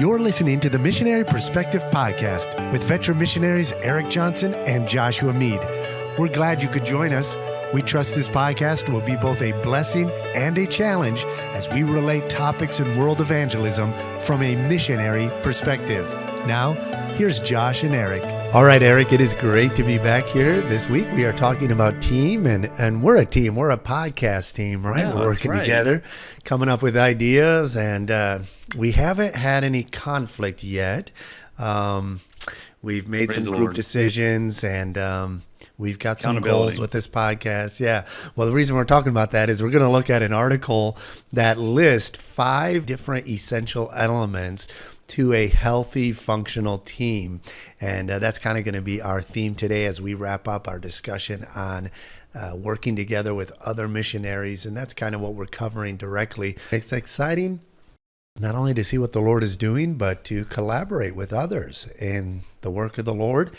You're listening to the Missionary Perspective Podcast with veteran missionaries Erik Johnson and Joshua Mead. We're glad you could join us. We trust this podcast will be both a blessing and a challenge as we relate topics in world evangelism from a missionary perspective. Now, here's Josh and Erik. All right, Erik, it is great to be back here this week. We are talking about team, and we're a team. We're a podcast team, right? Yeah, we're working together, coming up with ideas, and we haven't had any conflict yet. We've made Praise some the group Lord. decisions, and we've got some Accountability. goals with this podcast. Yeah. Well, the reason we're talking about that is we're going to look at an article that lists 5 different essential elements to a healthy, functional team. And that's kind of going to be our theme today as we wrap up our discussion on working together with other missionaries. And that's kind of what we're covering directly. It's exciting not only to see what the Lord is doing, but to collaborate with others in the work of the Lord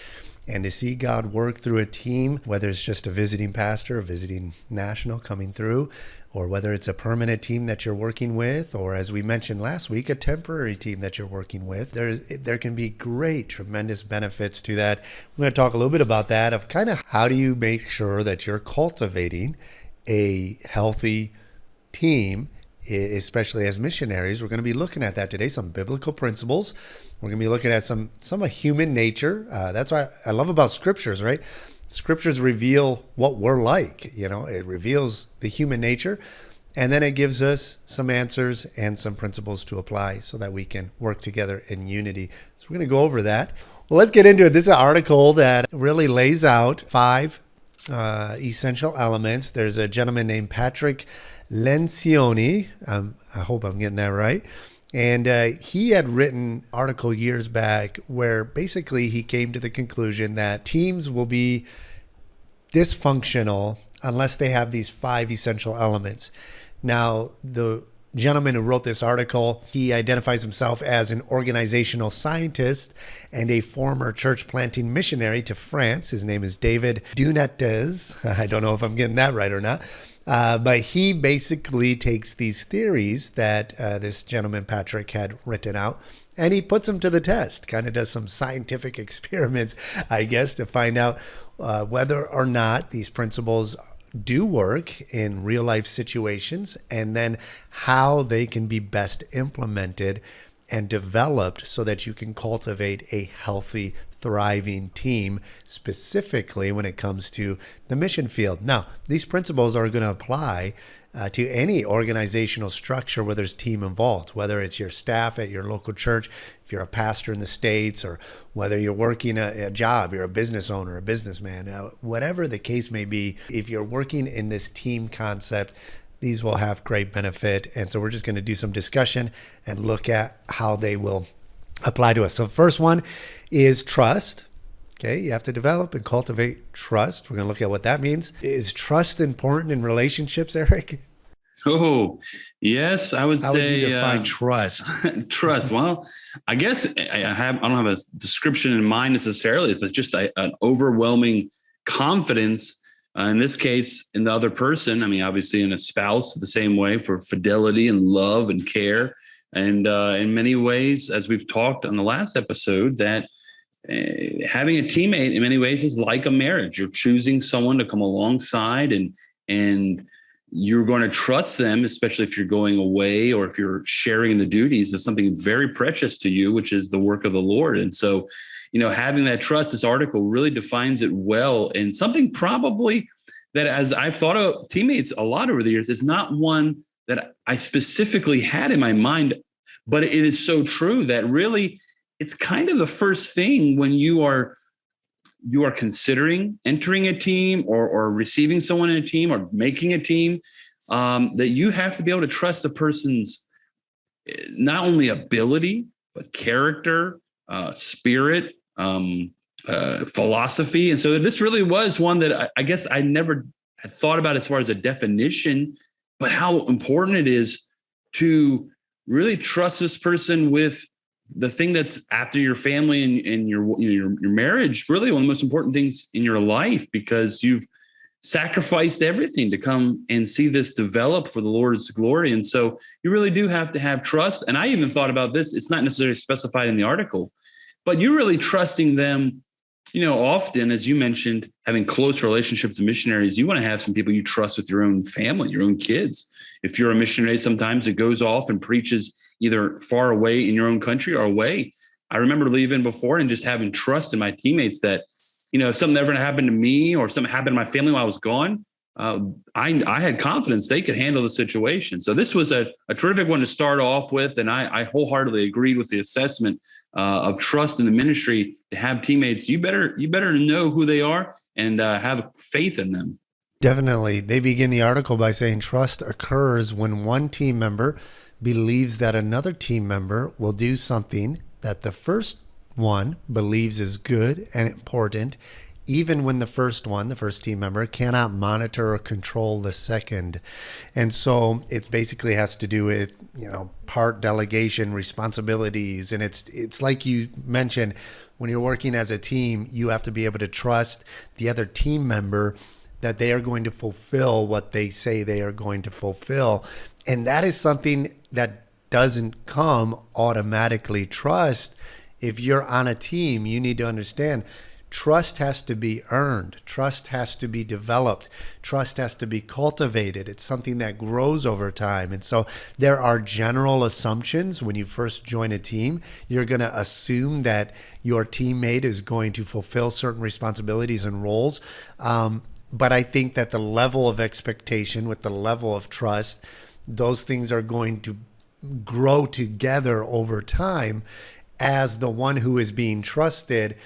and to see God work through a team, whether it's just a visiting pastor, a visiting national coming through, or whether it's a permanent team that you're working with, or as we mentioned last week, a temporary team that you're working with. There can be great, tremendous benefits to that. We're going to talk a little bit about that, of kind of how do you make sure that you're cultivating a healthy team, especially as missionaries. We're going to be looking at that today, some biblical principles. We're going to be looking at some of human nature. That's what I love about scriptures, right? Scriptures reveal what we're like. You know, it reveals the human nature, and then it gives us some answers and some principles to apply so that we can work together in unity. So we're going to go over that. Well, let's get into it. This is an article that really lays out 5 essential elements. There's a gentleman named Patrick Lencioni. I hope I'm getting that right. And he had written an article years back where basically he came to the conclusion that teams will be dysfunctional unless they have these 5 essential elements. Now, the gentleman who wrote this article, he identifies himself as an organizational scientist and a former church planting missionary to France. His name is David Dunates. I don't know if I'm getting that right or not. But he basically takes these theories that this gentleman, Patrick, had written out, and he puts them to the test, kind of does some scientific experiments, I guess, to find out whether or not these principles do work in real life situations, and then how they can be best implemented and developed so that you can cultivate a healthy, thriving team, specifically when it comes to the mission field. Now, these principles are going to apply to any organizational structure where there's team involved, whether it's your staff at your local church, if you're a pastor in the States, or whether you're working a job, you're a business owner, a businessman, whatever the case may be. If you're working in this team concept, these will have great benefit. And so we're just going to do some discussion and look at how they will apply to us. So the first one is trust. Okay, you have to develop and cultivate trust. We're going to look at what that means. Is trust important in relationships, Erik? Oh, yes, I would How say. would you define trust? Trust. Well, I guess I don't have a description in mind necessarily, but just an overwhelming confidence. In this case, in the other person. I mean, obviously, in a spouse, the same way, for fidelity and love and care. And in many ways, as we've talked on the last episode, that having a teammate in many ways is like a marriage. You're choosing someone to come alongside, and you're going to trust them, especially if you're going away or if you're sharing the duties of something very precious to you, which is the work of the Lord. And so, having that trust, this article really defines it well. And something probably that, as I've thought of teammates a lot over the years, is not one that I specifically had in my mind, but it is so true that really it's kind of the first thing when you are considering entering a team or receiving someone in a team or making a team, that you have to be able to trust the person's not only ability, but character, spirit, philosophy. And so this really was one that I guess I never had thought about as far as a definition, but how important it is to really trust this person with the thing that's after your family and your marriage, really one of the most important things in your life, because you've sacrificed everything to come and see this develop for the Lord's glory. And so you really do have to have trust. And I even thought about this. It's not necessarily specified in the article, but you're really trusting them. Often, as you mentioned, having close relationships with missionaries, you want to have some people you trust with your own family, your own kids. If you're a missionary, sometimes it goes off and preaches either far away in your own country or away. I remember leaving before and just having trust in my teammates that, if something ever happened to me or something happened to my family while I was gone, I had confidence they could handle the situation. So this was a terrific one to start off with. And I wholeheartedly agreed with the assessment of trust in the ministry. To have teammates, you better know who they are and have faith in them. Definitely. They begin the article by saying trust occurs when one team member believes that another team member will do something that the first one believes is good and important, even when the first team member, cannot monitor or control the second. And so it's basically has to do with, part delegation responsibilities. And it's like you mentioned, when you're working as a team, you have to be able to trust the other team member that they are going to fulfill what they say they are going to fulfill. And that is something that doesn't come automatically. Trust, if you're on a team, you need to understand trust has to be earned. Trust has to be developed. Trust has to be cultivated. It's something that grows over time. And so there are general assumptions when you first join a team. You're going to assume that your teammate is going to fulfill certain responsibilities and roles. But I think that the level of expectation with the level of trust, those things are going to grow together over time as the one who is being trusted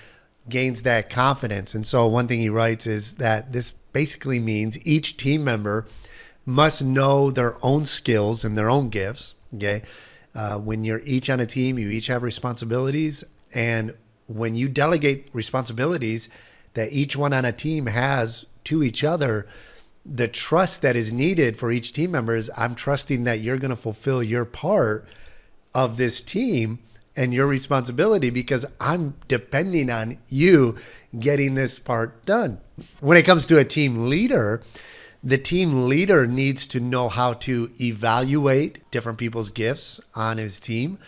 gains that confidence. And so one thing he writes is that this basically means each team member must know their own skills and their own gifts. Okay. When you're each on a team, you each have responsibilities. And when you delegate responsibilities that each one on a team has to each other, the trust that is needed for each team member is, I'm trusting that you're going to fulfill your part of this team and your responsibility because I'm depending on you getting this part done. When it comes to a team leader, the team leader needs to know how to evaluate different people's gifts on his team,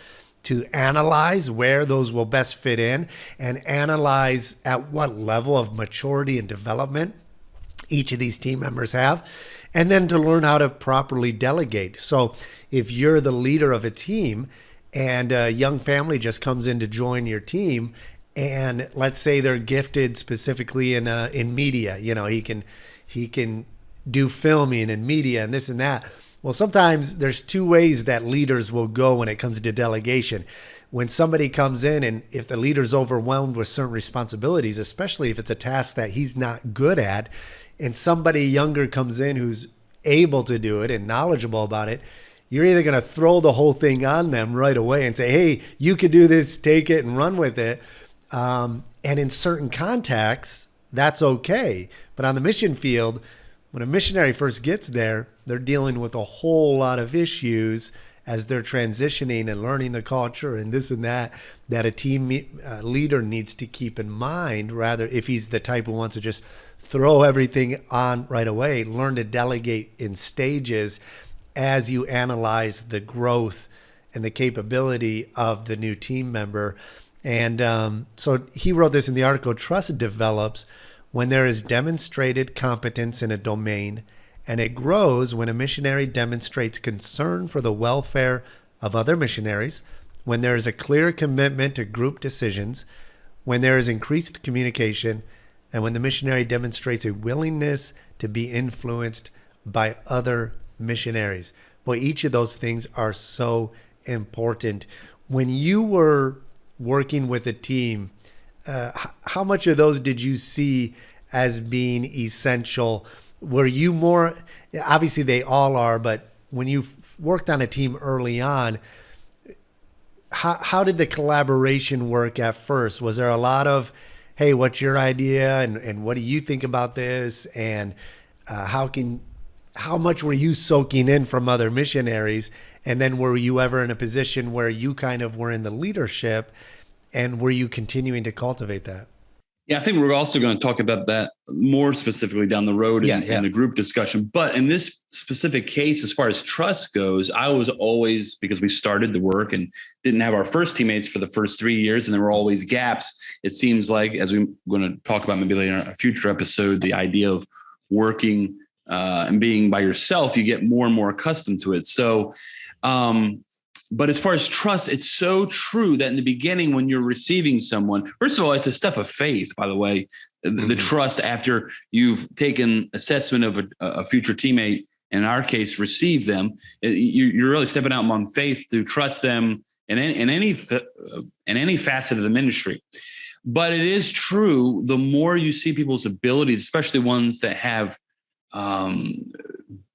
to analyze where those will best fit in, and analyze at what level of maturity and development each of these team members have, and then to learn how to properly delegate. So if you're the leader of a team and a young family just comes in to join your team, and let's say they're gifted specifically in media, he can do filming and media and this and that. Well, sometimes there's two ways that leaders will go when it comes to delegation. When somebody comes in and if the leader's overwhelmed with certain responsibilities, especially if it's a task that he's not good at, and somebody younger comes in who's able to do it and knowledgeable about it, you're either going to throw the whole thing on them right away and say, hey, you could do this, take it and run with it. And in certain contexts, that's okay. But on the mission field, when a missionary first gets there, they're dealing with a whole lot of issues as they're transitioning and learning the culture and this and that a team leader needs to keep in mind. Rather, if he's the type who wants to just throw everything on right away, learn to delegate in stages as you analyze the growth and the capability of the new team member. And so he wrote this in the article: trust develops when there is demonstrated competence in a domain, and it grows when a missionary demonstrates concern for the welfare of other missionaries, when there is a clear commitment to group decisions, when there is increased communication, and when the missionary demonstrates a willingness to be influenced by other missionaries. Boy, each of those things are so important. When you were working with a team, how much of those did you see as being essential? Were you more, obviously they all are, but when you worked on a team early on, how did the collaboration work at first? Was there a lot of, hey, what's your idea? And what do you think about this? And how much were you soaking in from other missionaries? And then were you ever in a position where you kind of were in the leadership, and were you continuing to cultivate that? Yeah, I think we're also going to talk about that more specifically down the road in the group discussion. But in this specific case, as far as trust goes, I was always, because we started the work and didn't have our first teammates for the first 3 years, and there were always gaps. It seems like, as we're going to talk about maybe later in a future episode, the idea of working and being by yourself, you get more and more accustomed to it. So, but as far as trust, it's so true that in the beginning, when you're receiving someone, first of all, it's a step of faith, by the way, the trust after you've taken assessment of a future teammate, in our case, receive them. You're really stepping out on faith to trust them in any facet of the ministry. But it is true, the more you see people's abilities, especially ones that have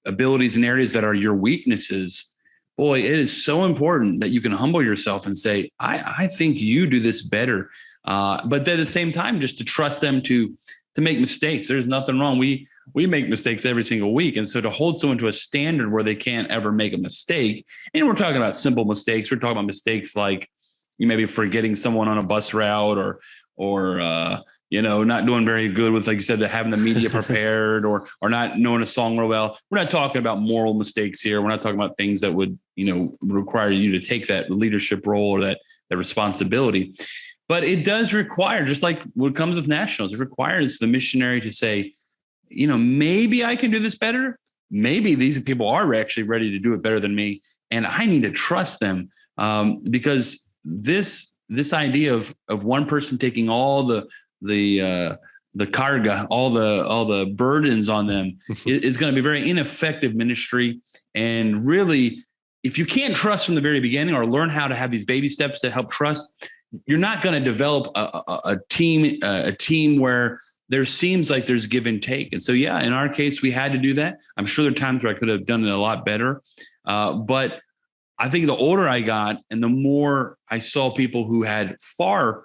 abilities in areas that are your weaknesses, boy, it is so important that you can humble yourself and say, I think you do this better. But at the same time, just to trust them to make mistakes. There's nothing wrong. We make mistakes every single week. And so to hold someone to a standard where they can't ever make a mistake, and we're talking about simple mistakes. We're talking about mistakes like you maybe forgetting someone on a bus route or not doing very good with, like you said, having the media prepared or not knowing a song real well. We're not talking about moral mistakes here. We're not talking about things that would, require you to take that leadership role or that responsibility. But it does require, just like what comes with nationals, it requires the missionary to say, maybe I can do this better. Maybe these people are actually ready to do it better than me. And I need to trust them because this idea of one person taking all the carga, all the burdens on them is going to be very ineffective ministry. And really, if you can't trust from the very beginning or learn how to have these baby steps to help trust, you're not going to develop a team where there seems like there's give and take. And so, yeah, in our case, we had to do that. I'm sure there are times where I could have done it a lot better. But I think the older I got and the more I saw people who had far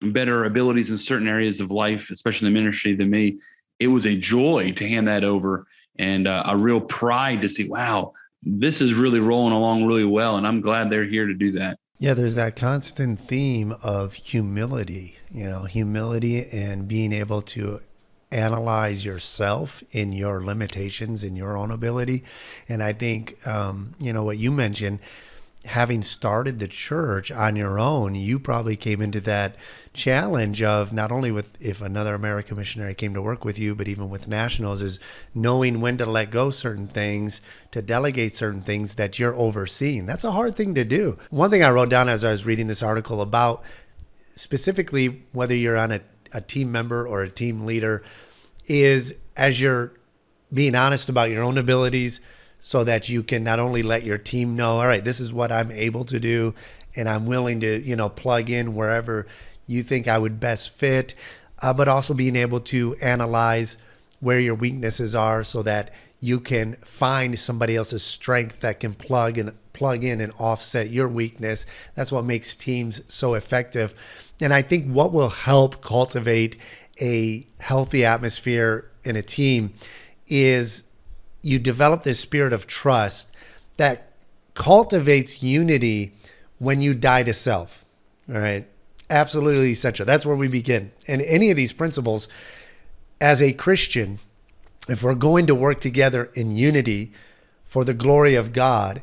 better abilities in certain areas of life, especially in the ministry, than me, it was a joy to hand that over and a real pride to see, wow, this is really rolling along really well. And I'm glad they're here to do that. Yeah, there's that constant theme of humility, humility and being able to analyze yourself in your limitations, in your own ability. And I think, what you mentioned, having started the church on your own, you probably came into that challenge of not only with if another American missionary came to work with you, but even with nationals, is knowing when to let go certain things, to delegate certain things that you're overseeing. That's a hard thing to do. One thing I wrote down as I was reading this article about specifically whether you're on a team member or a team leader is as you're being honest about your own abilities, so that you can not only let your team know, all right, this is what I'm able to do, and I'm willing to, plug in wherever you think I would best fit, but also being able to analyze where your weaknesses are so that you can find somebody else's strength that can plug in and offset your weakness. That's what makes teams so effective. And I think what will help cultivate a healthy atmosphere in a team is you develop this spirit of trust that cultivates unity when you die to self. All right. Absolutely essential. That's where we begin. And any of these principles, as a Christian, if we're going to work together in unity for the glory of God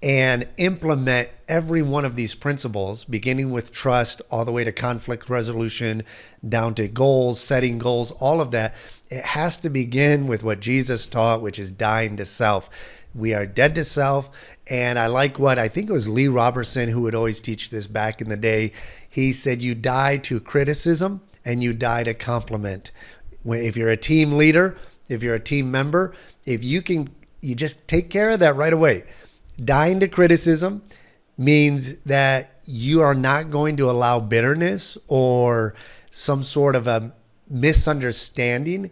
and implement every one of these principles, beginning with trust all the way to conflict resolution, down to goals, setting goals, all of that, it has to begin with what Jesus taught, which is dying to self. We are dead to self. And I like what I think it was Lee Robertson who would always teach this back in the day. He said, you die to criticism and you die to compliment. If you're a team leader, if you're a team member, if you just take care of that right away. Dying to criticism means that you are not going to allow bitterness or some sort of a misunderstanding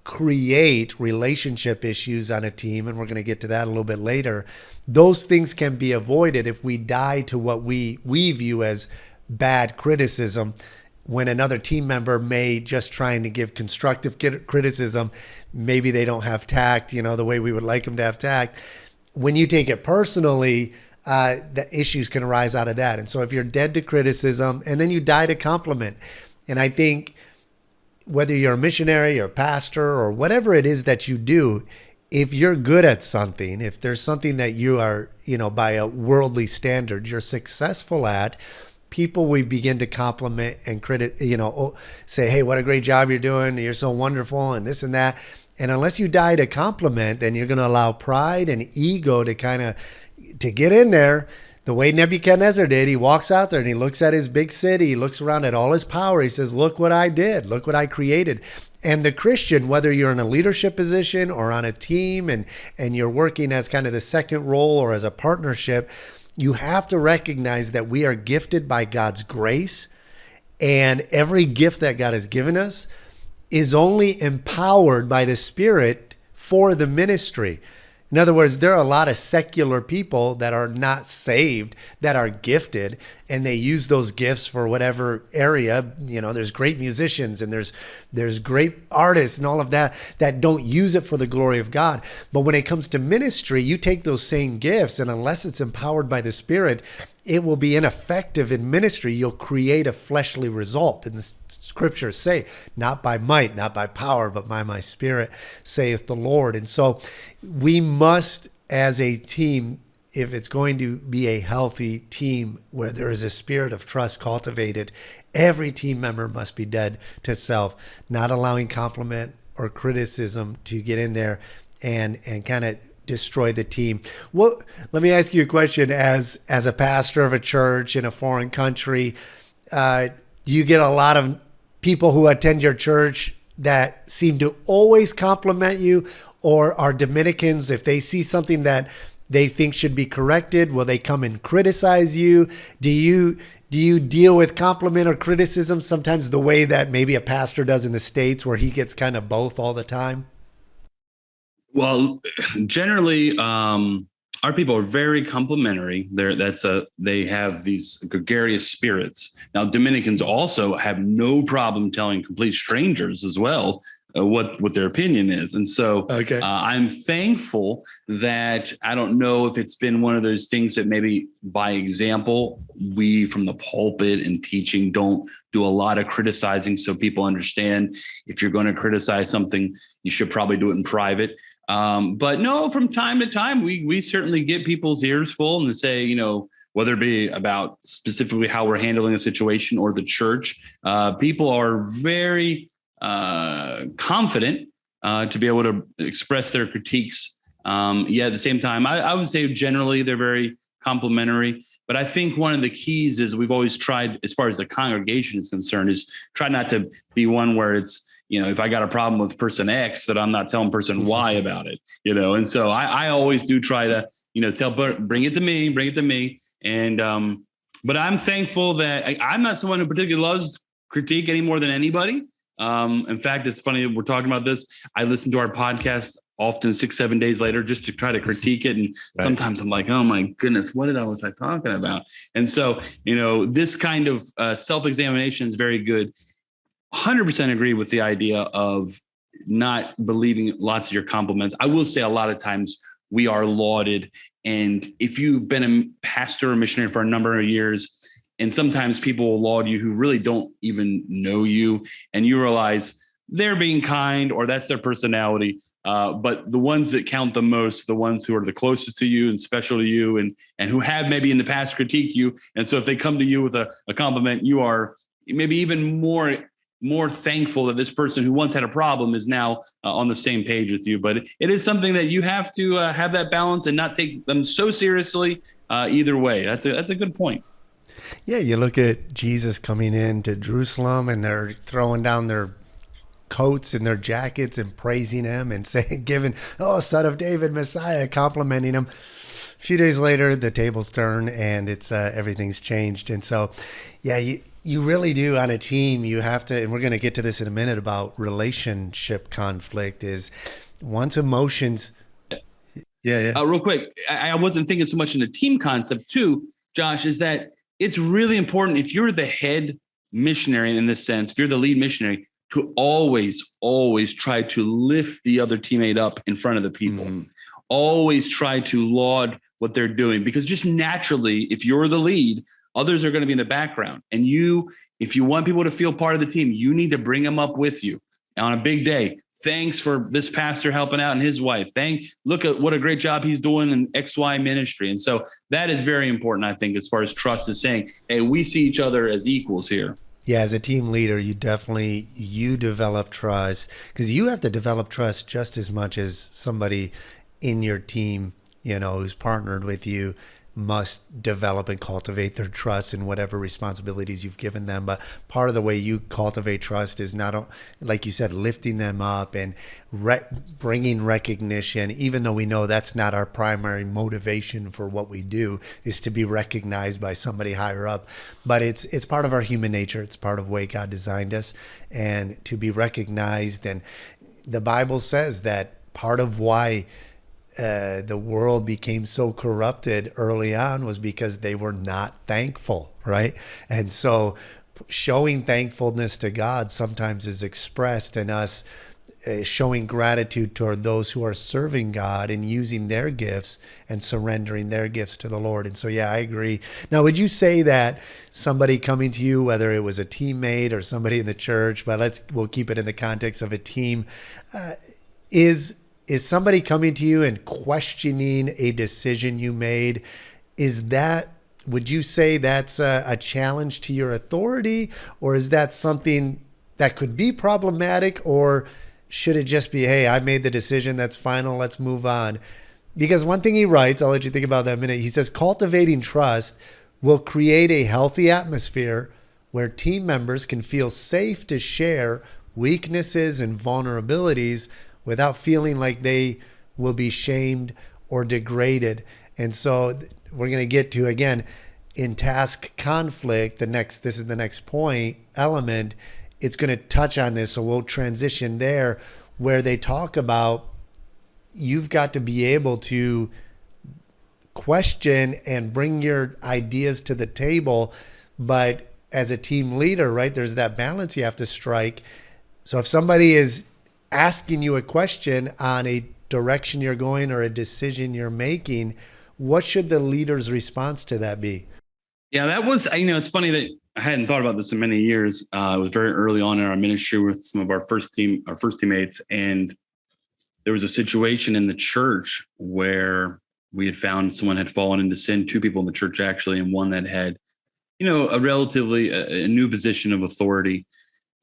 create relationship issues on a team. And we're going to get to that a little bit later. Those things can be avoided if we die to what we view as bad criticism, when another team member may just trying to give constructive criticism. Maybe they don't have tact, the way we would like them to have tact. When you take it personally, the issues can arise out of that. And so if you're dead to criticism and then you die to compliment, and I think whether you're a missionary or pastor or whatever it is that you do, if you're good at something, if there's something that you are, by a worldly standard, you're successful at, people will begin to compliment and say, hey, what a great job you're doing. You're so wonderful and this and that. And unless you die to compliment, then you're going to allow pride and ego to to get in there. The way Nebuchadnezzar did, he walks out there and he looks at his big city. He looks around at all his power. He says, look what I did. Look what I created. And the Christian, whether you're in a leadership position or on a team and you're working as kind of the second role or as a partnership, you have to recognize that we are gifted by God's grace. And every gift that God has given us is only empowered by the Spirit for the ministry. In other words, there are a lot of secular people that are not saved, that are gifted, and they use those gifts for whatever area. There's great musicians and there's great artists and all of that don't use it for the glory of God. But when it comes to ministry, you take those same gifts, and unless it's empowered by the Spirit, it will be ineffective in ministry. You'll create a fleshly result. And the scriptures say, not by might, not by power, but by my Spirit, saith the Lord. And so we must, as a team, if it's going to be a healthy team where there is a spirit of trust cultivated, every team member must be dead to self, not allowing compliment or criticism to get in there and kind of destroy the team. Well, let me ask you a question. As a pastor of a church in a foreign country, do you get a lot of people who attend your church that seem to always compliment you? Or are Dominicans, if they see something that they think should be corrected, will they come and criticize you? Do you deal with compliment or criticism sometimes the way that maybe a pastor does in the States, where he gets kind of both all the time? Well, generally, our people are very complimentary. They have these gregarious spirits. Now, Dominicans also have no problem telling complete strangers as well what their opinion is. And so okay. I'm thankful that I don't know if it's been one of those things that maybe by example, we from the pulpit and teaching don't do a lot of criticizing, so people understand if you're going to criticize something, you should probably do it in private. But no, from time to time, we certainly get people's ears full and they say, whether it be about specifically how we're handling a situation or the church, people are very confident to be able to express their critiques. At the same time, I would say generally they're very complimentary. But I think one of the keys is we've always tried, as far as the congregation is concerned, is try not to be one where it's, if I got a problem with person X, that I'm not telling person Y about it, And so I always do try to, bring it to me. And, but I'm thankful that I'm not someone who particularly loves critique any more than anybody. In fact, it's funny we're talking about this. I listen to our podcast often 6-7 days later just to try to critique it. And sometimes I'm like, oh my goodness, what was I talking about? And so, this kind of self-examination is very good. 100% agree with the idea of not believing lots of your compliments. I will say a lot of times we are lauded. And if you've been a pastor or missionary for a number of years, and sometimes people will laud you who really don't even know you, and you realize they're being kind or that's their personality. But the ones that count the most, the ones who are the closest to you and special to you and who have maybe in the past critiqued you. And so if they come to you with a compliment, you are maybe even more thankful that this person who once had a problem is now on the same page with you. But it is something that you have to have that balance and not take them so seriously either way. That's a good point. Yeah, you look at Jesus coming into Jerusalem and they're throwing down their coats and their jackets and praising him and saying, Son of David, Messiah, complimenting him. A few days later, the tables turn and it's everything's changed. And so, yeah, you really do on a team. You have to, and we're going to get to this in a minute about relationship conflict, is once emotions. Yeah. Real quick, I wasn't thinking so much in the team concept too, Josh, is that it's really important if you're the head missionary in this sense, if you're the lead missionary, to always try to lift the other teammate up in front of the people. Mm-hmm. Always try to laud what they're doing, because just naturally, if you're the lead, Others are going to be in the background. And if you want people to feel part of the team, you need to bring them up with you on a big day. Thanks for this pastor helping out and his wife. Look at what a great job he's doing in XY ministry. And so that is very important, I think, as far as trust is saying, hey, we see each other as equals here. Yeah, as a team leader, you develop trust, because you have to develop trust just as much as somebody in your team, who's partnered with you must develop and cultivate their trust in whatever responsibilities you've given them. But part of the way you cultivate trust is not, like you said, lifting them up and bringing recognition, even though we know that's not our primary motivation for what we do, is to be recognized by somebody higher up. But it's part of our human nature. It's part of the way God designed us, and to be recognized. And the Bible says that part of why the world became so corrupted early on was because they were not thankful, right? And so showing thankfulness to God sometimes is expressed in us showing gratitude toward those who are serving God and using their gifts and surrendering their gifts to the Lord. And so, yeah, I agree. Now, would you say that somebody coming to you, whether it was a teammate or somebody in the church, but we'll keep it in the context of a team, is somebody coming to you and questioning a decision you made? Would you say that's a challenge to your authority, or is that something that could be problematic, or should it just be, hey, I made the decision, that's final, let's move on? Because one thing he writes, I'll let you think about that in a minute. He says, cultivating trust will create a healthy atmosphere where team members can feel safe to share weaknesses and vulnerabilities without feeling like they will be shamed or degraded. And so we're going to get to, again, in task conflict, this is the next point element. It's going to touch on this, so we'll transition there, where they talk about you've got to be able to question and bring your ideas to the table. But as a team leader, right, there's that balance you have to strike. So if somebody is asking you a question on a direction you're going or a decision you're making, what should the leader's response to that be? Yeah, that was, it's funny that I hadn't thought about this in many years. It was very early on in our ministry with some of our first teammates. And there was a situation in the church where we had found someone had fallen into sin, two people in the church actually, and one that had, a relatively a new position of authority.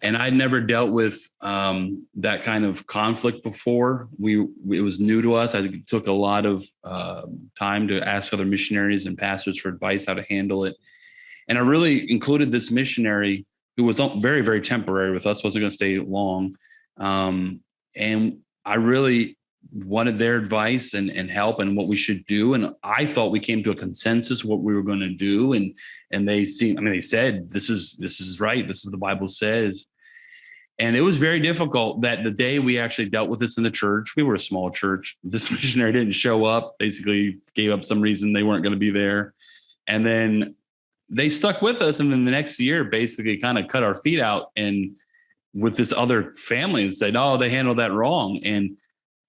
And I'd never dealt with that kind of conflict before. It was new to us. I think it took a lot of time to ask other missionaries and pastors for advice how to handle it. And I really included this missionary who was very, very temporary with us, wasn't going to stay long. And I really wanted their advice and help and what we should do. And I thought we came to a consensus what we were going to do. And they said, this is right. This is what the Bible says. And it was very difficult that the day we actually dealt with this in the church, we were a small church. This missionary didn't show up, basically gave up some reason they weren't going to be there. And then they stuck with us. And then the next year basically kind of cut our feet out and with this other family and said, oh, they handled that wrong. And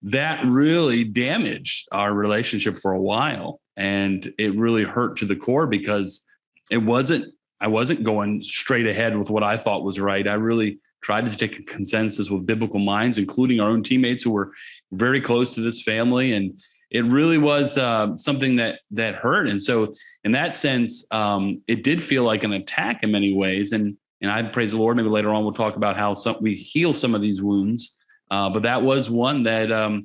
that really damaged our relationship for a while. And it really hurt to the core because I wasn't going straight ahead with what I thought was right. I really tried to take a consensus with biblical minds, including our own teammates who were very close to this family. And it really was something that hurt. And so in that sense, it did feel like an attack in many ways. And I praise the Lord. Maybe later on, we'll talk about how we heal some of these wounds. But that was one that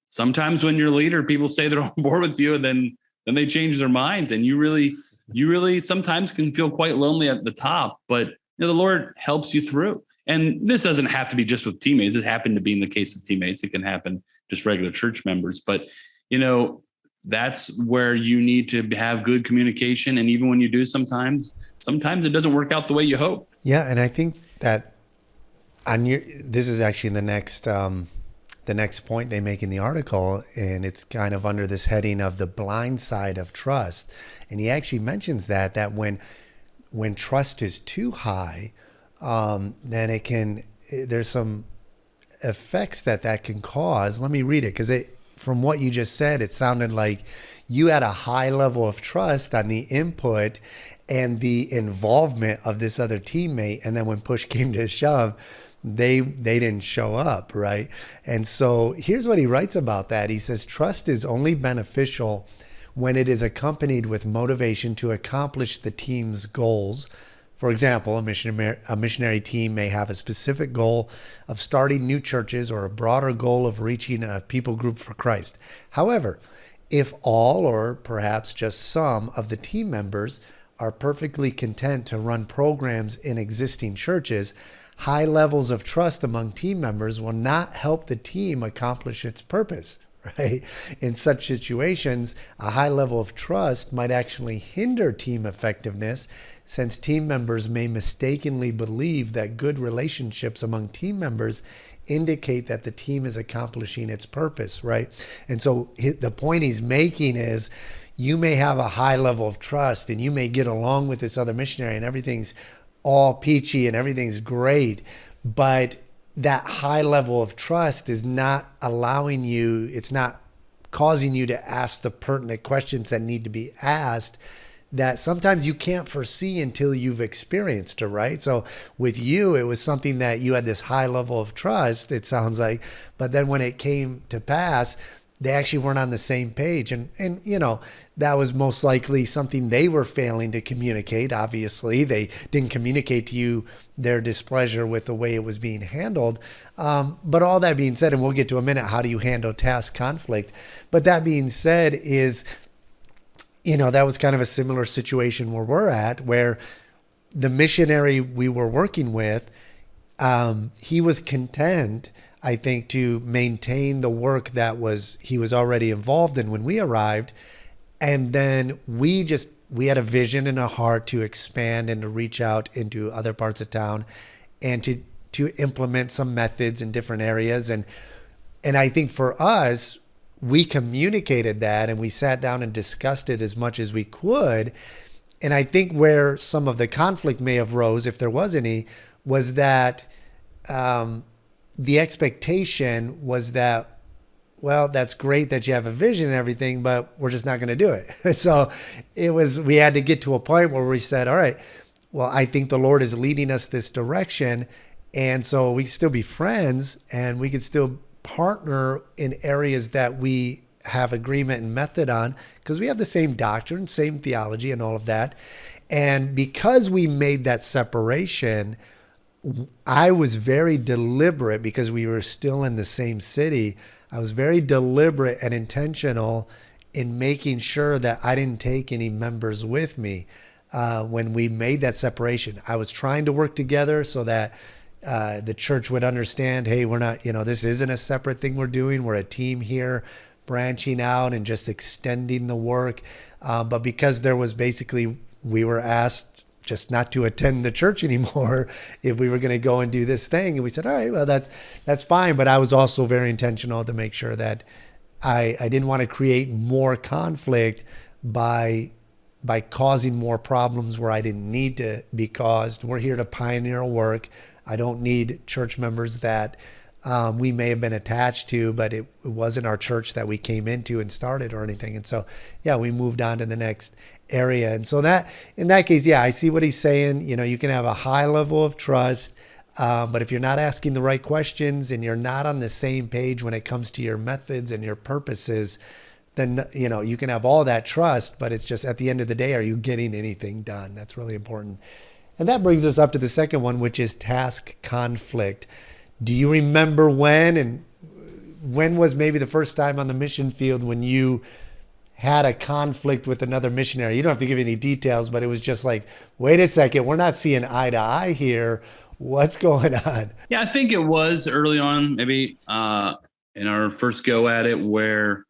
sometimes when you're a leader, people say they're on board with you and then they change their minds. And you really sometimes can feel quite lonely at the top, but the Lord helps you through. And this doesn't have to be just with teammates. It happened to be in the case of teammates. It can happen just regular church members. But, that's where you need to have good communication. And even when you do, sometimes it doesn't work out the way you hope. Yeah. And I think that this is actually the next point they make in the article, and it's kind of under this heading of the blind side of trust. And he actually mentions that when trust is too high, then there's some effects that can cause. Let me read it, because from what you just said, it sounded like you had a high level of trust on the input and the involvement of this other teammate. And then when push came to shove, they didn't show up, right? And so here's what he writes about that. He says, trust is only beneficial when it is accompanied with motivation to accomplish the team's goals. For example, a missionary team may have a specific goal of starting new churches or a broader goal of reaching a people group for Christ. However, if all or perhaps just some of the team members are perfectly content to run programs in existing churches, high levels of trust among team members will not help the team accomplish its purpose, right? In such situations, a high level of trust might actually hinder team effectiveness, since team members may mistakenly believe that good relationships among team members indicate that the team is accomplishing its purpose, right? And so the point he's making is, you may have a high level of trust and you may get along with this other missionary and everything's all peachy and everything's great, but that high level of trust is not allowing you, it's not causing you to ask the pertinent questions that need to be asked, that sometimes you can't foresee until you've experienced it, right? So with you, it was something that you had this high level of trust, it sounds like, but then when it came to pass, they actually weren't on the same page. And you know, that was most likely something they were failing to communicate. Obviously, they didn't communicate to you their displeasure with the way it was being handled. But all that being said, and we'll get to a minute, how do you handle task conflict? But that being said is, you know, that was kind of a similar situation where we're at, where the missionary we were working with, he was content, I think, to maintain the work that he was already involved in when we arrived. And then we had a vision and a heart to expand and to reach out into other parts of town and to implement some methods in different areas. And I think for us, we communicated that and we sat down and discussed it as much as we could. And I think where some of the conflict may have rose, if there was any, was that the expectation was that, well, that's great that you have a vision and everything, but we're just not going to do it. So we had to get to a point where we said, all right, well, I think the Lord is leading us this direction. And so we can still be friends and we could still partner in areas that we have agreement and method on, because we have the same doctrine, same theology and all of that. And because we made that separation, I was very deliberate, because we were still in the same city. I was very deliberate and intentional in making sure that I didn't take any members with me when we made that separation. I was trying to work together so that the church would understand, hey, we're not, this isn't a separate thing we're doing. We're a team here branching out and just extending the work. But because there was we were asked just not to attend the church anymore if we were going to go and do this thing. And we said, all right, well, that's fine. But I was also very intentional to make sure that I didn't want to create more conflict by causing more problems where I didn't need to be caused. We're here to pioneer a work. I don't need church members that we may have been attached to, but it wasn't our church that we came into and started or anything. And so, yeah, we moved on to the next area. And so that, in that case, yeah, I see what he's saying. You can have a high level of trust, but if you're not asking the right questions and you're not on the same page when it comes to your methods and your purposes, then, you can have all that trust, but it's just at the end of the day, are you getting anything done? That's really important. And that brings us up to the second one, which is task conflict. Do you remember when was maybe the first time on the mission field when you had a conflict with another missionary? You don't have to give any details, but it was just like, wait a second, we're not seeing eye to eye here. What's going on? Yeah, I think it was early on, maybe in our first go at it, where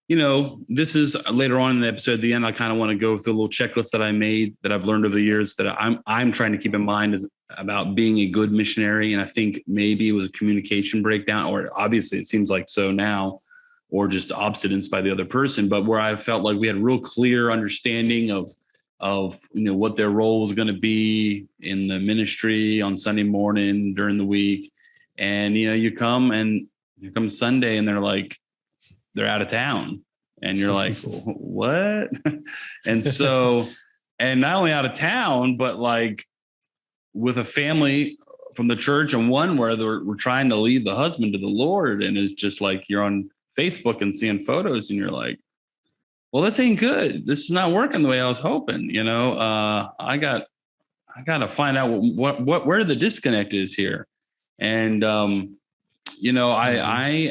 this is later on in the episode. At the end, I kind of want to go through a little checklist that I made that I've learned over the years that I'm trying to keep in mind is about being a good missionary. And I think maybe it was a communication breakdown, or obviously it seems like so now, or just obstinance by the other person. But where I felt like we had a real clear understanding of what their role was going to be in the ministry on Sunday morning during the week, and you come and here comes Sunday, and they're like, they're out of town. And you're like, what? And so, and not only out of town, but like with a family from the church, and one where we're trying to lead the husband to the Lord. And it's just like, you're on Facebook and seeing photos and you're like, well, this ain't good. This is not working the way I was hoping. I got to find out where the disconnect is here. And, I,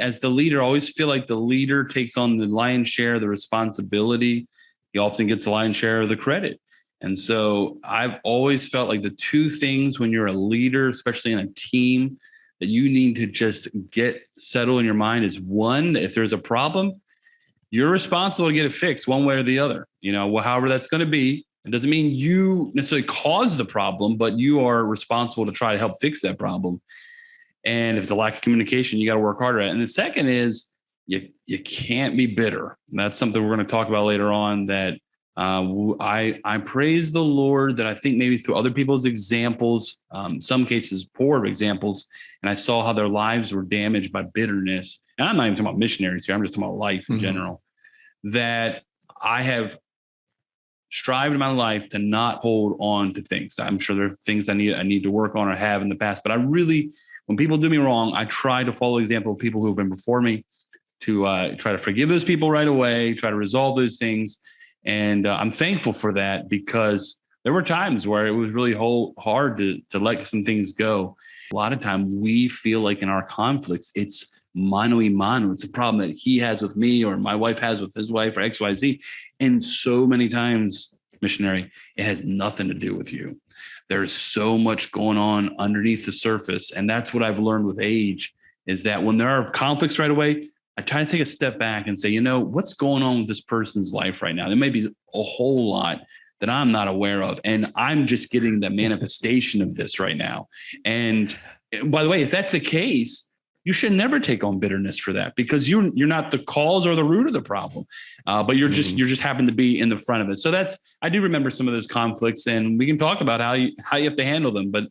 as the leader, always feel like the leader takes on the lion's share of the responsibility. He often gets the lion's share of the credit. And so I've always felt like the two things when you're a leader, especially in a team, that you need to just get settled in your mind is, one, if there's a problem, you're responsible to get it fixed one way or the other. However that's going to be. It doesn't mean you necessarily caused the problem, but you are responsible to try to help fix that problem. And if it's a lack of communication, you got to work harder at it. And the second is you can't be bitter. And that's something we're going to talk about later on, that I praise the Lord that I think maybe through other people's examples, some cases poor examples, and I saw how their lives were damaged by bitterness. And I'm not even talking about missionaries here. I'm just talking about life in general, that I have strived in my life to not hold on to things. I'm sure there are things I need to work on or have in the past, but I really, when people do me wrong, I try to follow the example of people who have been before me, to try to forgive those people right away, try to resolve those things. And I'm thankful for that, because there were times where it was really hard to let some things go. A lot of time we feel like in our conflicts, it's mano y mano. It's a problem that he has with me, or my wife has with his wife, or XYZ. And so many times, missionary, it has nothing to do with you. There's so much going on underneath the surface. And that's what I've learned with age, is that when there are conflicts right away, I try to take a step back and say, what's going on with this person's life right now? There may be a whole lot that I'm not aware of, and I'm just getting the manifestation of this right now. And by the way, if that's the case, you should never take on bitterness for that, because you're not the cause or the root of the problem, but you're just happen to be in the front of it. So I do remember some of those conflicts, and we can talk about how you have to handle them, but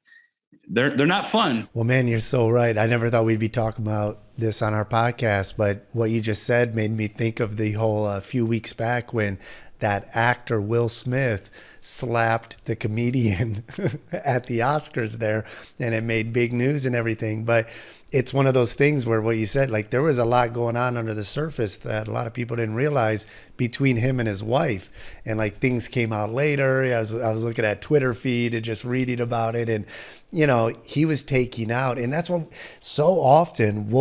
they're not fun. Well, man, you're so right. I never thought we'd be talking about this on our podcast, but what you just said made me think of the whole few weeks back when that actor Will Smith slapped the comedian at the Oscars there, and it made big news and everything. But it's one of those things where, what you said, like, there was a lot going on under the surface that a lot of people didn't realize between him and his wife. And like, things came out later. I was looking at Twitter feed and just reading about it, and he was taking out. And that's what so often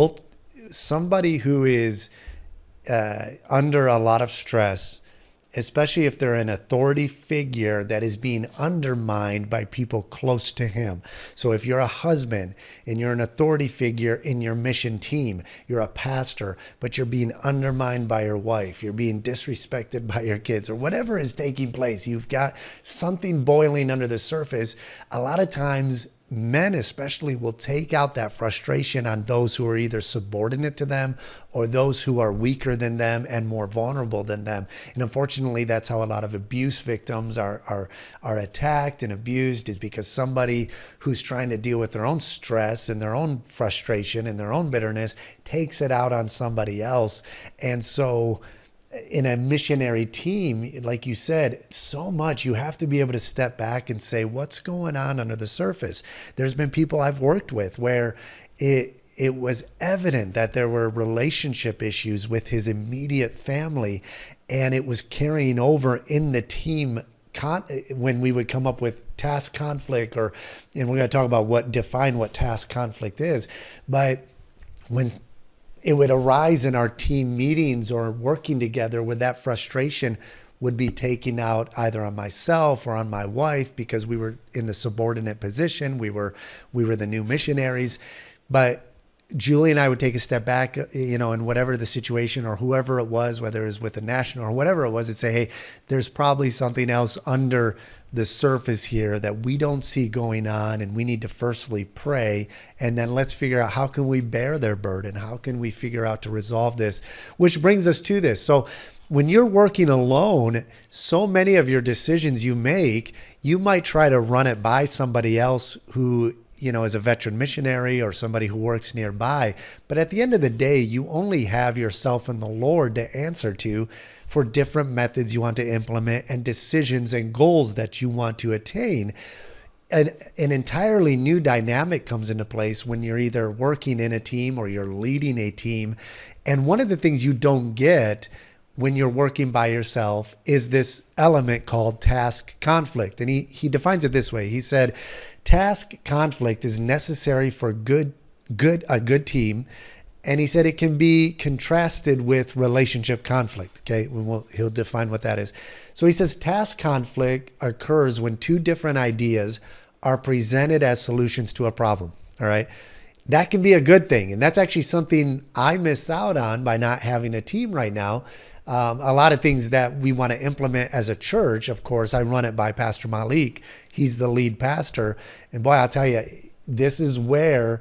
somebody who is under a lot of stress, especially if they're an authority figure that is being undermined by people close to him. So if you're a husband and you're an authority figure in your mission team, you're a pastor, but you're being undermined by your wife, you're being disrespected by your kids, or whatever is taking place, you've got something boiling under the surface. A lot of times, men especially will take out that frustration on those who are either subordinate to them or those who are weaker than them and more vulnerable than them. And unfortunately, that's how a lot of abuse victims are attacked and abused, is because somebody who's trying to deal with their own stress and their own frustration and their own bitterness takes it out on somebody else. And so in a missionary team, like you said, so much, you have to be able to step back and say, what's going on under the surface? There's been people I've worked with where it was evident that there were relationship issues with his immediate family, and it was carrying over in the team when we would come up with task conflict, and we're going to talk about define what task conflict is. But when it would arise in our team meetings or working together, where that frustration would be taken out either on myself or on my wife, because we were in the subordinate position. We were the new missionaries. But Julie and I would take a step back, in whatever the situation or whoever it was, whether it was with the national or whatever it was, and say, hey, there's probably something else under the surface here that we don't see going on, and we need to firstly pray, and then let's figure out how can we bear their burden, how can we figure out to resolve this, which brings us to this. So when you're working alone, so many of your decisions you make, you might try to run it by somebody else who as a veteran missionary or somebody who works nearby. But at the end of the day, you only have yourself and the Lord to answer to for different methods you want to implement and decisions and goals that you want to attain. An entirely new dynamic comes into place when you're either working in a team or you're leading a team. And one of the things you don't get when you're working by yourself is this element called task conflict. And he defines it this way. He said, task conflict is necessary for a good team. And he said it can be contrasted with relationship conflict. Okay, he'll define what that is. So he says task conflict occurs when two different ideas are presented as solutions to a problem. All right. That can be a good thing. And that's actually something I miss out on by not having a team right now. A lot of things that we want to implement as a church, of course, I run it by Pastor Malik. He's the lead pastor. And boy, I'll tell you, this is where,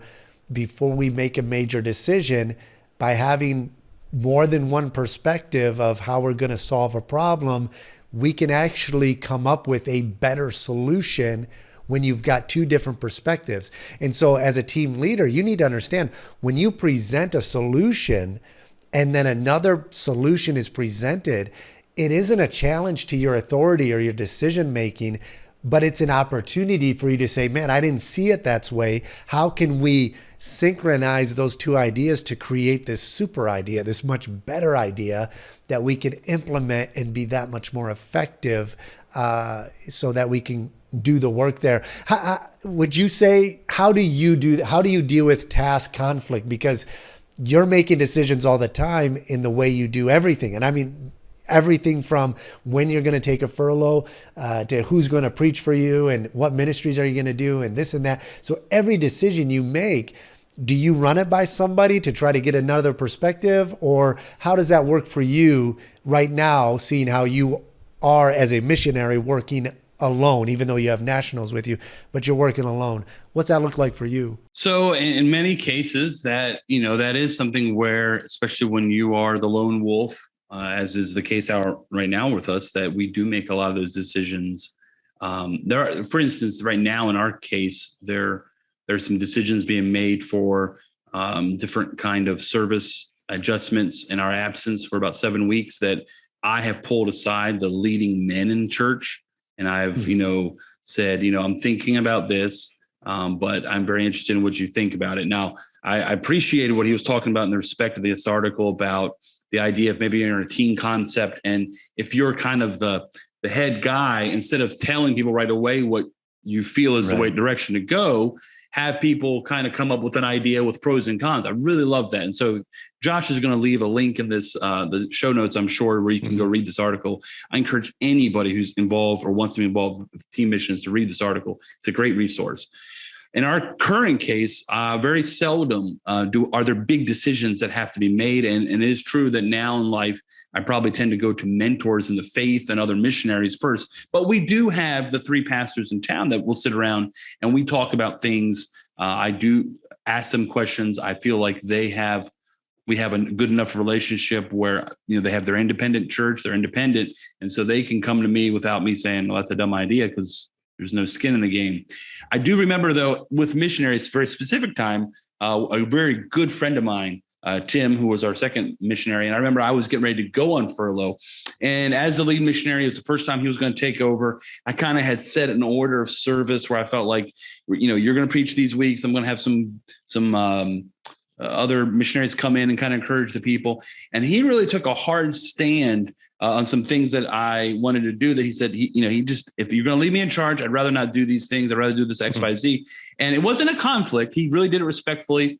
before we make a major decision, by having more than one perspective of how we're going to solve a problem, we can actually come up with a better solution when you've got two different perspectives. And so as a team leader, you need to understand when you present a solution and then another solution is presented, it isn't a challenge to your authority or your decision making, but it's an opportunity for you to say, man, I didn't see it that way. How can we synchronize those two ideas to create this super idea, this much better idea that we can implement and be that much more effective, so that we can do the work there? Would you say, how do you deal with task conflict? Because you're making decisions all the time in the way you do everything. And I mean, everything from when you're going to take a furlough, to who's going to preach for you and what ministries are you going to do and this and that. So every decision you make, do you run it by somebody to try to get another perspective? Or how does that work for you right now, seeing how you are as a missionary working alone, even though you have nationals with you, but you're working alone? What's that look like for you? So in many cases that is something where, especially when you are the lone wolf, as is the case right now with us, that we do make a lot of those decisions. For instance, right now in our case, there's some decisions being made for different kind of service adjustments in our absence for about 7 weeks that I have pulled aside the leading men in church. And I've, said, I'm thinking about this, but I'm very interested in what you think about it. Now, I appreciated what he was talking about in the respect of this article about the idea of maybe you're in a team concept. And if you're kind of the head guy, instead of telling people right away what you feel is the right direction to go, have people kind of come up with an idea with pros and cons. I really love that. And so Josh is going to leave a link in this, the show notes, I'm sure, where you can go read this article. I encourage anybody who's involved or wants to be involved with team missions to read this article. It's a great resource. In our current case, very seldom are there big decisions that have to be made. And it is true that now in life, I probably tend to go to mentors in the faith and other missionaries first. But we do have the 3 pastors in town that will sit around and we talk about things. I do ask them questions. I feel like we have a good enough relationship where, they have their independent church, they're independent. And so they can come to me without me saying, well, that's a dumb idea, because there's no skin in the game. I do remember, though, with missionaries, for a specific time, a very good friend of mine, Tim, who was our second missionary. And I remember I was getting ready to go on furlough. And as the lead missionary, it was the first time he was going to take over. I kind of had set an order of service where I felt like, you're going to preach these weeks. I'm going to have some other missionaries come in and kind of encourage the people. And he really took a hard stand on some things that I wanted to do, that he said, if you're going to leave me in charge, I'd rather not do these things. I'd rather do this X, Y, Z. And it wasn't a conflict. He really did it respectfully.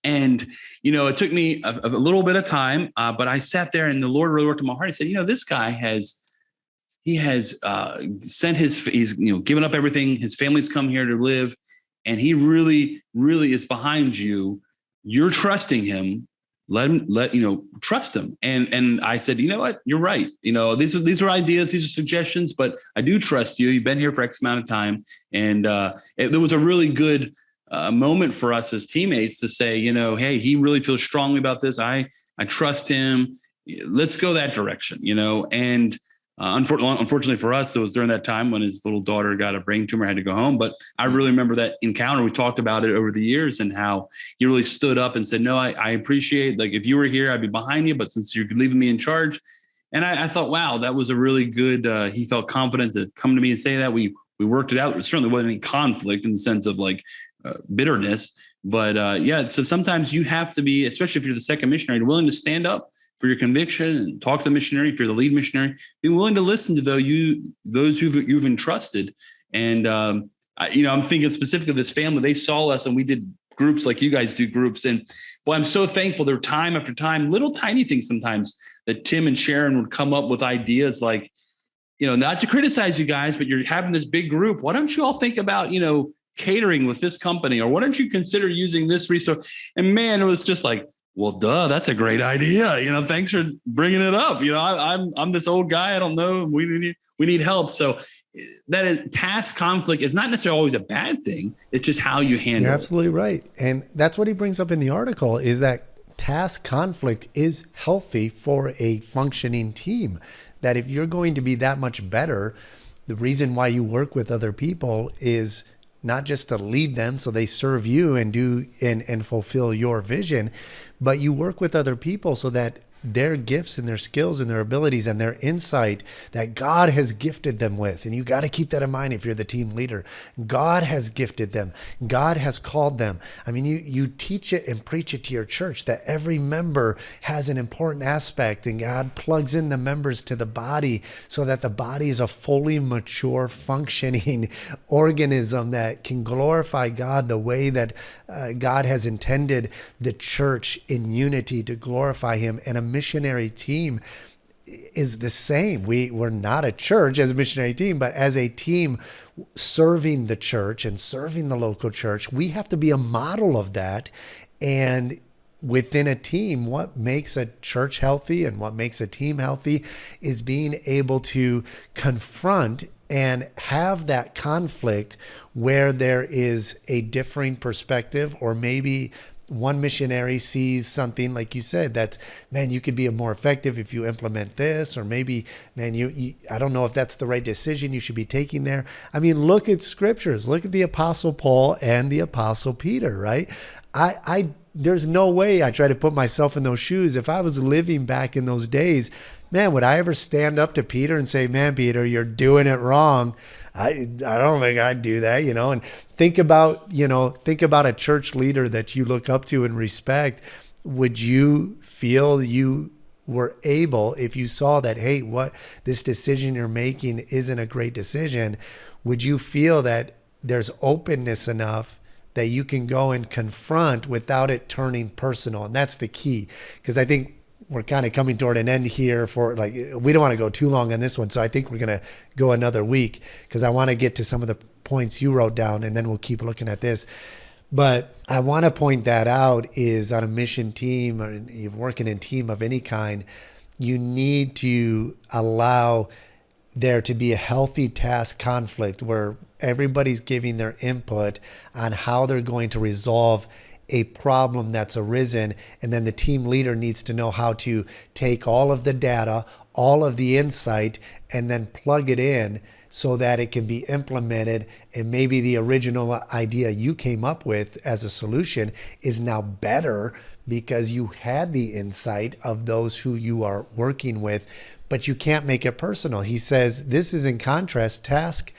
And, it took me a little bit of time, but I sat there and the Lord really worked in my heart. He said, this guy has he's given up everything. His family's come here to live. And he really, really is behind you. You're trusting him. Trust him. And I said, you know what? You're right. These are ideas, these are suggestions, but I do trust you. You've been here for X amount of time. And there was a really good moment for us as teammates to say, hey, he really feels strongly about this. I trust him. Let's go that direction, and Unfortunately for us, it was during that time when his little daughter got a brain tumor, had to go home. But I really remember that encounter. We talked about it over the years and how he really stood up and said, no, I appreciate, like, if you were here, I'd be behind you. But since you're leaving me in charge. And I thought, wow, that was a really good, he felt confident to come to me and say that. We worked it out. There certainly wasn't any conflict in the sense of like bitterness. But yeah, so sometimes you have to be, especially if you're the second missionary, willing to stand up for your conviction and talk to the missionary. If you're the lead missionary, be willing to listen to those you've entrusted. And I'm thinking specifically of this family. They saw us, and we did groups like you guys do groups. And boy, I'm so thankful. There were time after time, little tiny things sometimes that Tim and Sharon would come up with ideas like, not to criticize you guys, but you're having this big group. Why don't you all think about, catering with this company, or why don't you consider using this resource? And man, it was just like, well, duh, that's a great idea. Thanks for bringing it up. I'm this old guy. I don't know. We need help. So that task conflict is not necessarily always a bad thing. It's just how you handle it. You're absolutely right. And that's what he brings up in the article, is that task conflict is healthy for a functioning team. That if you're going to be that much better, the reason why you work with other people is not just to lead them so they serve you and do and fulfill your vision, but you work with other people so that their gifts and their skills and their abilities and their insight that God has gifted them with. And you got to keep that in mind if you're the team leader. God has gifted them. God has called them. I mean, you teach it and preach it to your church that every member has an important aspect, and God plugs in the members to the body so that the body is a fully mature, functioning organism that can glorify God the way that God has intended the church in unity to glorify him. And a missionary team is the same. We're not a church as a missionary team, but as a team serving the church and serving the local church, we have to be a model of that. And within a team, what makes a church healthy and what makes a team healthy is being able to confront and have that conflict where there is a differing perspective, or maybe one missionary sees something, like you said, that, man, you could be more effective if you implement this, or maybe, man, I don't know if that's the right decision you should be taking there. I mean, look at scriptures, look at the Apostle Paul and the Apostle Peter, right? There's no way I try to put myself in those shoes. If I was living back in those days, man, would I ever stand up to Peter and say, man, Peter, you're doing it wrong? I don't think I'd do that, and think about a church leader that you look up to and respect. Would you feel you were able, if you saw that, hey, what this decision you're making isn't a great decision, would you feel that there's openness enough that you can go and confront without it turning personal? And that's the key, because I think we're kind of coming toward an end here for, like, we don't want to go too long on this one. So I think we're going to go another week, because I want to get to some of the points you wrote down, and then we'll keep looking at this. But I want to point that out is on a mission team, or you're working in a team of any kind, you need to allow there to be a healthy task conflict where everybody's giving their input on how they're going to resolve a problem that's arisen. And then the team leader needs to know how to take all of the data, all of the insight, and then plug it in so that it can be implemented. And maybe the original idea you came up with as a solution is now better because you had the insight of those who you are working with, but you can't make it personal. He says this is in contrast, task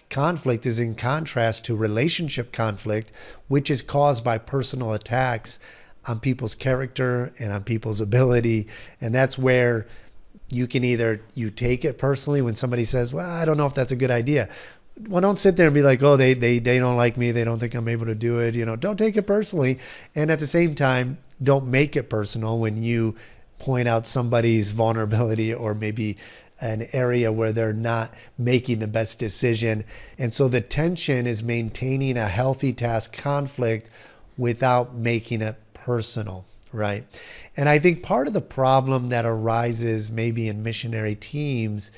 conflict is in contrast to relationship conflict, which is caused by personal attacks on people's character and on people's ability. And that's where you can either you take it personally when somebody says, well, I don't know if that's a good idea. Well, don't sit there and be like, oh, they don't like me. They don't think I'm able to do it. Don't take it personally. And at the same time, don't make it personal when you point out somebody's vulnerability or maybe an area where they're not making the best decision. And so the tension is maintaining a healthy task conflict without making it personal, right? And I think part of the problem that arises maybe in missionary teams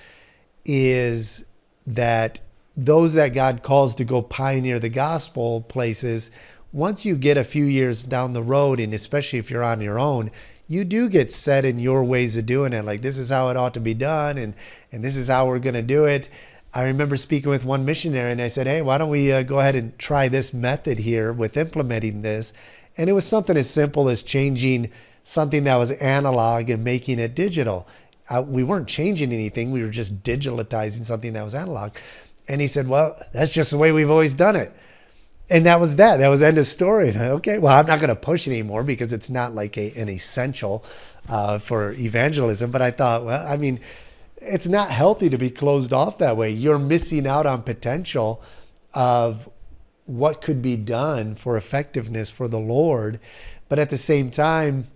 is that those that God calls to go pioneer the gospel places, once you get a few years down the road, and especially if you're on your own, you do get set in your ways of doing it. Like, this is how it ought to be done, and this is how we're going to do it. I remember speaking with one missionary, and I said, hey, why don't we go ahead and try this method here with implementing this? And it was something as simple as changing something that was analog and making it digital. We weren't changing anything. We were just digitalizing something that was analog. And he said, well, that's just the way we've always done it. And that was that. That was end of story. And okay, well, I'm not going to push it anymore because it's not like an essential for evangelism. But I thought, well, I mean, it's not healthy to be closed off that way. You're missing out on potential of what could be done for effectiveness for the Lord. But at the same time,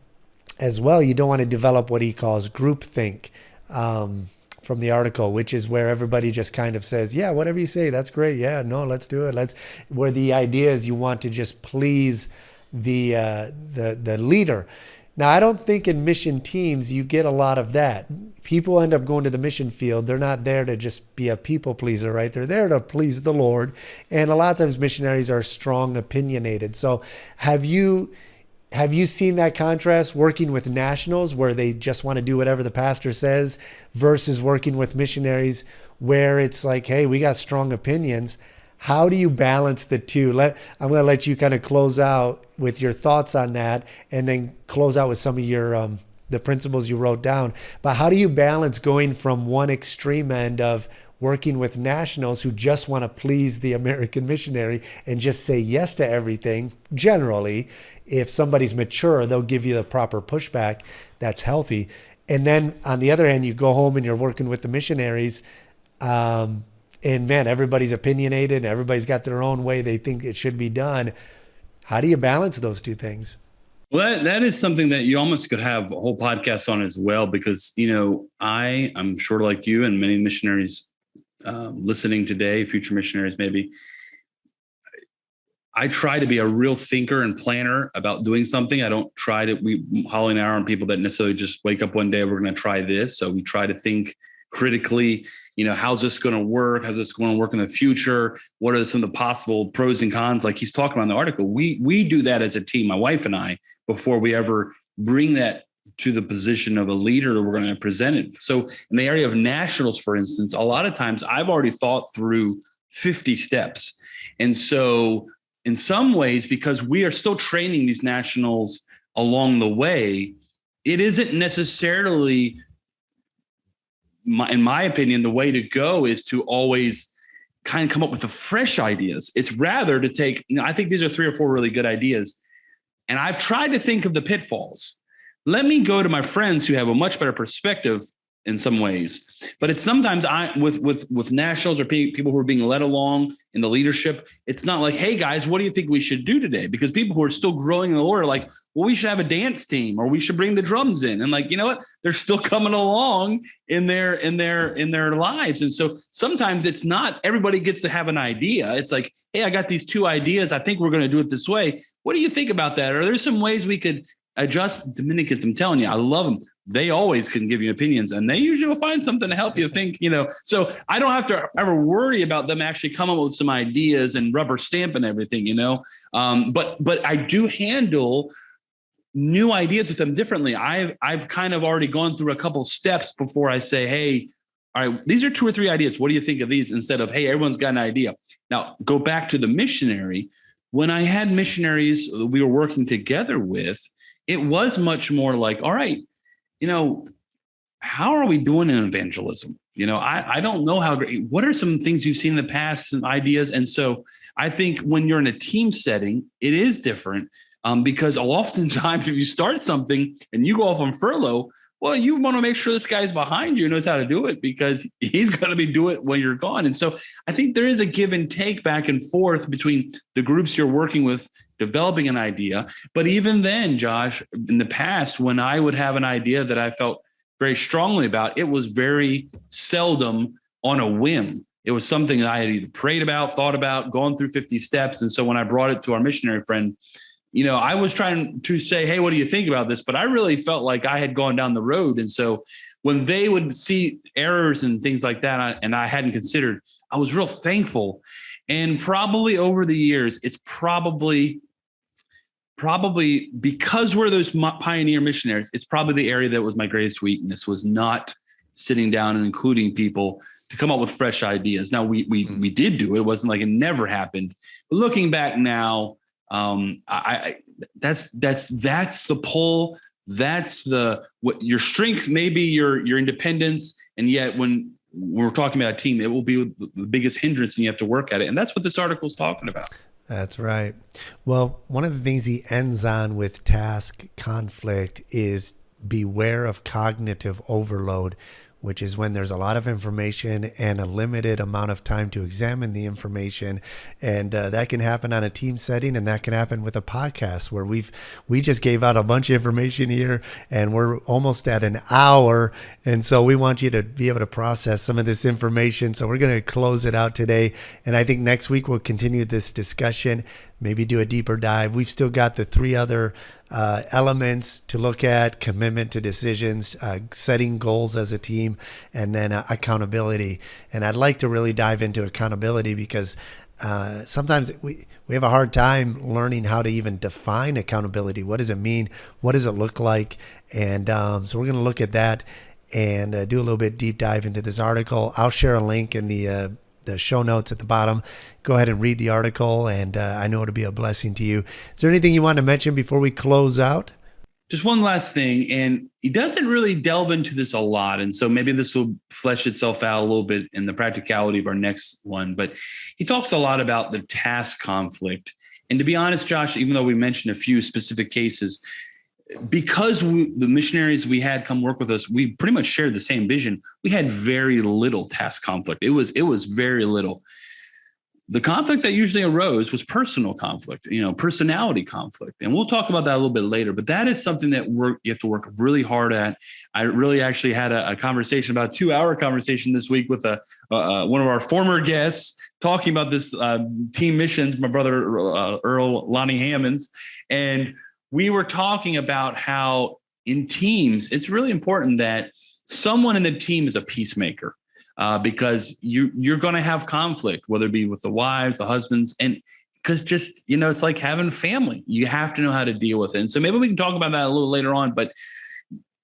as well, you don't want to develop what he calls groupthink from the article, which is where everybody just kind of says, yeah, whatever you say, that's great. Yeah, no, let's do it. Where the idea is you want to just please the leader. Now, I don't think in mission teams you get a lot of that. People end up going to the mission field. They're not there to just be a people pleaser, right? They're there to please the Lord. And a lot of times missionaries are strong, opinionated. So have you seen that contrast working with nationals where they just want to do whatever the pastor says versus working with missionaries where it's like, hey, we got strong opinions? How do you balance the two? I'm going to let you kind of close out with your thoughts on that and then close out with some of your the principles you wrote down. But how do you balance going from one extreme end of working with nationals who just want to please the American missionary and just say yes to everything? Generally, if somebody's mature, they'll give you the proper pushback that's healthy. And then on the other hand, you go home and you're working with the missionaries, and man, everybody's opinionated, everybody's got their own way they think it should be done. How do you balance those two things? Well, that is something that you almost could have a whole podcast on as well, because, I'm sure like you and many missionaries listening today, future missionaries maybe, I try to be a real thinker and planner about doing something. I don't try to hollowing out on people that necessarily just wake up one day, we're going to try this. So we try to think critically, how's this going to work? How's this going to work in the future? What are some of the possible pros and cons? Like he's talking about in the article, we do that as a team, my wife and I, before we ever bring that to the position of a leader we're going to present it. So in the area of nationals, for instance, a lot of times I've already thought through 50 steps. And so in some ways, because we are still training these nationals along the way, it isn't necessarily, in my opinion, the way to go is to always kind of come up with the fresh ideas. It's rather to take, I think these are 3 or 4 really good ideas. And I've tried to think of the pitfalls. Let me go to my friends who have a much better perspective in some ways. But it's sometimes with nationals or people who are being led along in the leadership, it's not like, hey guys, what do you think we should do today? Because people who are still growing in the Lord are like, well, we should have a dance team or we should bring the drums in. And like, you know what? They're still coming along in their lives. And so sometimes it's not everybody gets to have an idea. It's like, hey, I got these 2 ideas. I think we're going to do it this way. What do you think about that? Are there some ways we could adjust? Dominicans, I'm telling you, I love them. They always can give you opinions and they usually will find something to help you think, so I don't have to ever worry about them actually coming up with some ideas and rubber stamp and everything, but I do handle new ideas with them differently. I've kind of already gone through a couple steps before I say, hey, all right, these are 2 or 3 ideas. What do you think of these? Instead of, hey, everyone's got an idea. Now go back to the missionary. When I had missionaries we were working together with, it was much more like, all right, how are we doing in evangelism? I don't know how great, what are some things you've seen in the past and ideas? And so I think when you're in a team setting, it is different because oftentimes if you start something and you go off on furlough, well, you want to make sure this guy's behind you knows how to do it because he's going to be doing it when you're gone. And so I think there is a give and take back and forth between the groups you're working with, developing an idea. But even then, Josh, in the past, when I would have an idea that I felt very strongly about, it was very seldom on a whim. It was something that I had either prayed about, thought about, gone through 50 steps. And so when I brought it to our missionary friend, I was trying to say, hey, what do you think about this? But I really felt like I had gone down the road. And so when they would see errors and things like that, and I hadn't considered, I was real thankful. And probably over the years, it's probably probably because we're those pioneer missionaries, it's probably the area that was my greatest weakness, was not sitting down and including people to come up with fresh ideas. Now we did do it. It wasn't like it never happened. But looking back now, that's the pull. That's what your strength, maybe your independence. And yet when we're talking about a team, it will be the biggest hindrance and you have to work at it. And that's what this article is talking about. That's right. Well, one of the things he ends on with task conflict is beware of cognitive overload, which is when there's a lot of information and a limited amount of time to examine the information. And that can happen on a team setting, and that can happen with a podcast where we just gave out a bunch of information here and we're almost at an hour. And so we want you to be able to process some of this information. So we're going to close it out today. And I think next week we'll continue this discussion, maybe do a deeper dive. We've still got the 3 other elements to look at: commitment to decisions, setting goals as a team, and then accountability. And I'd like to really dive into accountability because sometimes we have a hard time learning how to even define accountability. What does it mean? What does it look like? And so we're going to look at that and do a little bit deep dive into this article. I'll share a link in the show notes at the bottom. Go ahead and read the article, and I know it'll be a blessing to you. Is there anything you want to mention before we close out? Just one last thing, and he doesn't really delve into this a lot, and so maybe this will flesh itself out a little bit in the practicality of our next one, but he talks a lot about the task conflict. And to be honest, Josh, even though we mentioned a few specific cases, because the missionaries we had come work with us, we pretty much shared the same vision. We had very little task conflict. It was very little. The conflict that usually arose was personal conflict, personality conflict. And we'll talk about that a little bit later, but that is something that you have to work really hard at. I really actually had a conversation, about a 2-hour conversation this week with one of our former guests talking about this team missions, my brother, Earl Lonnie Hammonds. And we were talking about how in teams, it's really important that someone in a team is a peacemaker. Because you're going to have conflict, whether it be with the wives, the husbands, and because just, it's like having family. You have to know how to deal with it. And so maybe we can talk about that a little later on, but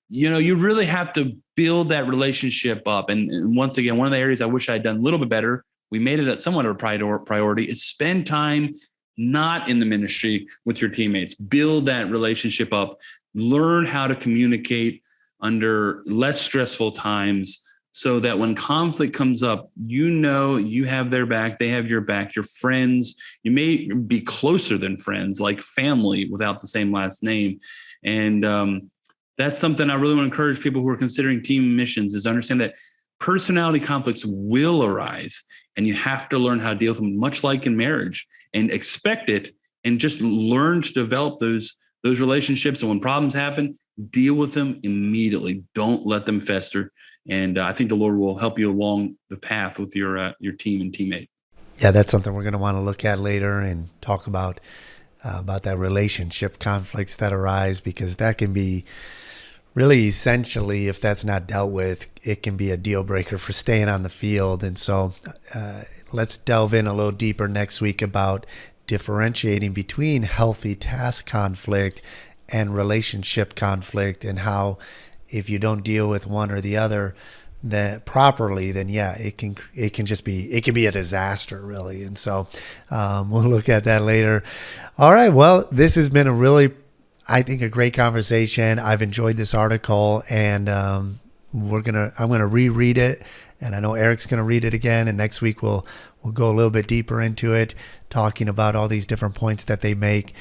you really have to build that relationship up. And once again, one of the areas I wish I'd done a little bit better, we made it somewhat of a priority, is spend time not in the ministry with your teammates. Build that relationship up, learn how to communicate under less stressful times, so that when conflict comes up, you have their back, they have your back, your friends. You may be closer than friends, like family without the same last name. And that's something I really want to encourage people who are considering team missions, is understand that personality conflicts will arise, and you have to learn how to deal with them, much like in marriage, and expect it, and just learn to develop those relationships. And when problems happen, deal with them immediately. Don't let them fester. And I think the Lord will help you along the path with your team and teammate. Yeah, that's something we're going to want to look at later and talk about that relationship conflicts that arise, because that can be really essentially, if that's not dealt with, it can be a deal breaker for staying on the field. And so let's delve in a little deeper next week about differentiating between healthy task conflict and relationship conflict, and how if you don't deal with one or the other that properly, then it can be a disaster, really. And so we'll look at that later. All right. Well, this has been I think a great conversation. I've enjoyed this article, and I'm gonna reread it, and I know Eric's gonna read it again. And next week we'll go a little bit deeper into it, talking about all these different points that they make.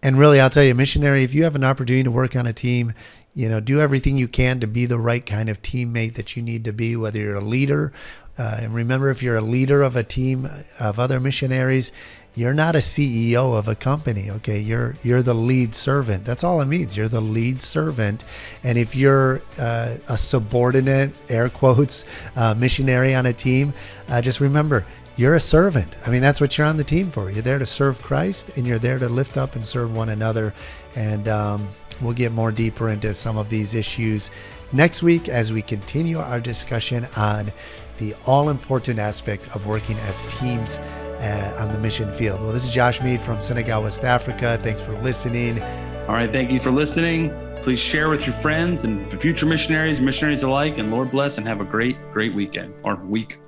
And really, I'll tell you, missionary, if you have an opportunity to work on a team, do everything you can to be the right kind of teammate that you need to be, whether you're a leader. And remember, if you're a leader of a team of other missionaries, you're not a CEO of a company, okay? You're the lead servant. That's all it means. You're the lead servant. And if you're a subordinate, air quotes, missionary on a team, just remember, you're a servant. I mean, that's what you're on the team for. You're there to serve Christ, and you're there to lift up and serve one another. And we'll get more deeper into some of these issues next week as we continue our discussion on the all-important aspect of working as teams on the mission field. Well, this is Josh Mead from Senegal, West Africa. Thanks for listening. All right. Thank you for listening. Please share with your friends and for future missionaries alike. And Lord bless and have a great weekend or week.